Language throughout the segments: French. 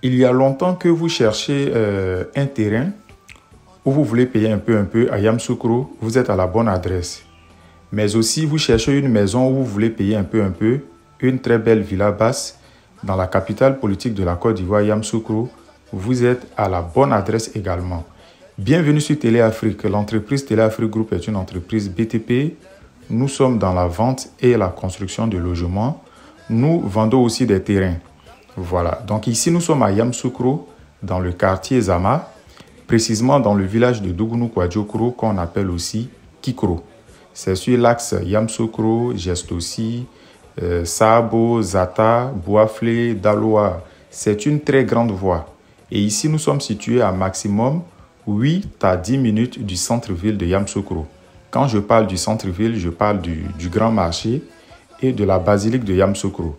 Il y a longtemps que vous cherchez un terrain où vous voulez payer un peu à Yamoussoukro, vous êtes à la bonne adresse. Mais aussi, vous cherchez une maison où vous voulez payer un peu, une très belle villa basse dans la capitale politique de la Côte d'Ivoire, Yamoussoukro, vous êtes à la bonne adresse également. Bienvenue sur Téléafrique. L'entreprise Téléafrique Group est une entreprise BTP. Nous sommes dans la vente et la construction de logements. Nous vendons aussi des terrains. Voilà, donc ici nous sommes à Yamoussoukro, dans le quartier Zama, précisément dans le village de Dougunou Kwadjokro, qu'on appelle aussi Kikro. C'est sur l'axe Yamoussoukro, Gestossi, Sabo, Zata, Bouaflé, Daloa. C'est une très grande voie. Et ici nous sommes situés à maximum 8 à 10 minutes du centre-ville de Yamoussoukro. Quand je parle du centre-ville, je parle du grand marché et de la basilique de Yamoussoukro.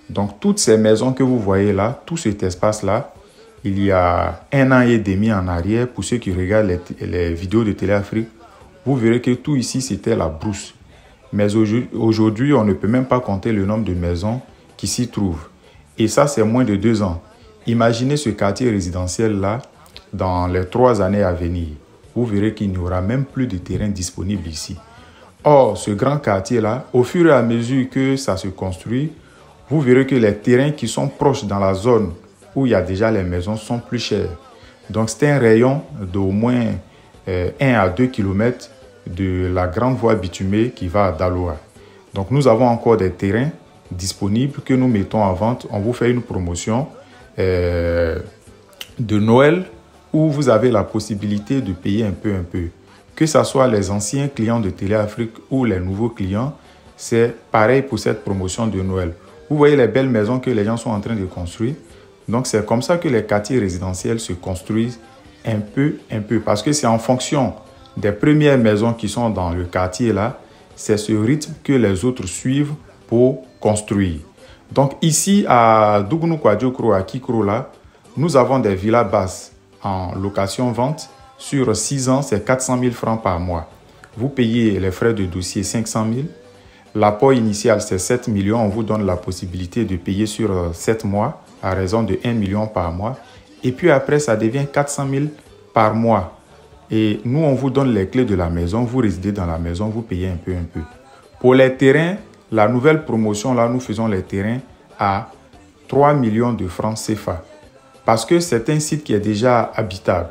Donc, toutes ces maisons que vous voyez là, tout cet espace-là, il y a 1 an et demi en arrière, pour ceux qui regardent les vidéos de Téléafrique, vous verrez que tout ici, c'était la brousse. Mais aujourd'hui, on ne peut même pas compter le nombre de maisons qui s'y trouvent. Et ça, c'est moins de 2 ans. Imaginez ce quartier résidentiel-là dans les 3 années à venir. Vous verrez qu'il n'y aura même plus de terrain disponible ici. Or, ce grand quartier-là, au fur et à mesure que ça se construit, vous verrez que les terrains qui sont proches dans la zone où il y a déjà les maisons sont plus chers. Donc, c'est un rayon d'au moins 1 à 2 km de la grande voie bitumée qui va à Daloa. Donc, nous avons encore des terrains disponibles que nous mettons en vente. On vous fait une promotion de Noël où vous avez la possibilité de payer un peu. Que ce soit les anciens clients de Téléafrique ou les nouveaux clients, c'est pareil pour cette promotion de Noël. Vous voyez les belles maisons que les gens sont en train de construire. Donc, c'est comme ça que les quartiers résidentiels se construisent un peu. Parce que c'est en fonction des premières maisons qui sont dans le quartier là, c'est ce rythme que les autres suivent pour construire. Donc, ici, à Dougunou Kwadjokro, à Kikro là, nous avons des villas basses en location-vente. Sur 6 ans, c'est 400 000 francs par mois. Vous payez les frais de dossier 500 000. L'apport initial, c'est 7 millions. On vous donne la possibilité de payer sur 7 mois à raison de 1 million par mois. Et puis après, ça devient 400 000 par mois. Et nous, on vous donne les clés de la maison. Vous résidez dans la maison, vous payez un peu. Pour les terrains, la nouvelle promotion, là, nous faisons les terrains à 3 millions de francs CFA. Parce que c'est un site qui est déjà habitable.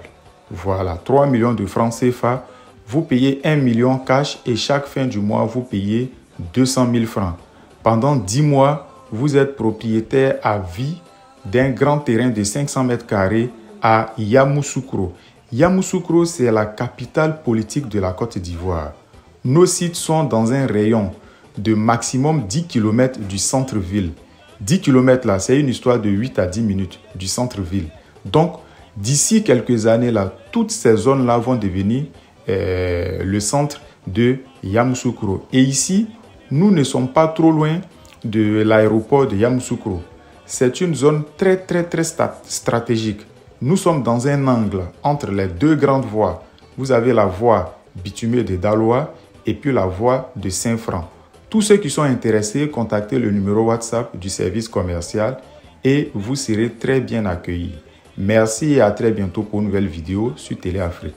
Voilà, 3 millions de francs CFA. Vous payez 1 million cash et chaque fin du mois, vous payez 200 000 francs. Pendant 10 mois, vous êtes propriétaire à vie d'un grand terrain de 500 mètres carrés à Yamoussoukro. Yamoussoukro, c'est la capitale politique de la Côte d'Ivoire. Nos sites sont dans un rayon de maximum 10 km du centre-ville. 10 km là, c'est une histoire de 8 à 10 minutes du centre-ville. Donc, d'ici quelques années là, toutes ces zones-là vont devenir le centre de Yamoussoukro. Et ici, nous ne sommes pas trop loin de l'aéroport de Yamoussoukro. C'est une zone très stratégique. Nous sommes dans un angle entre les 2 grandes voies. Vous avez la voie bitumée de Daloa et puis la voie de Saint-Franc. Tous ceux qui sont intéressés, contactez le numéro WhatsApp du service commercial et vous serez très bien accueillis. Merci et à très bientôt pour une nouvelle vidéo sur Téléafrique.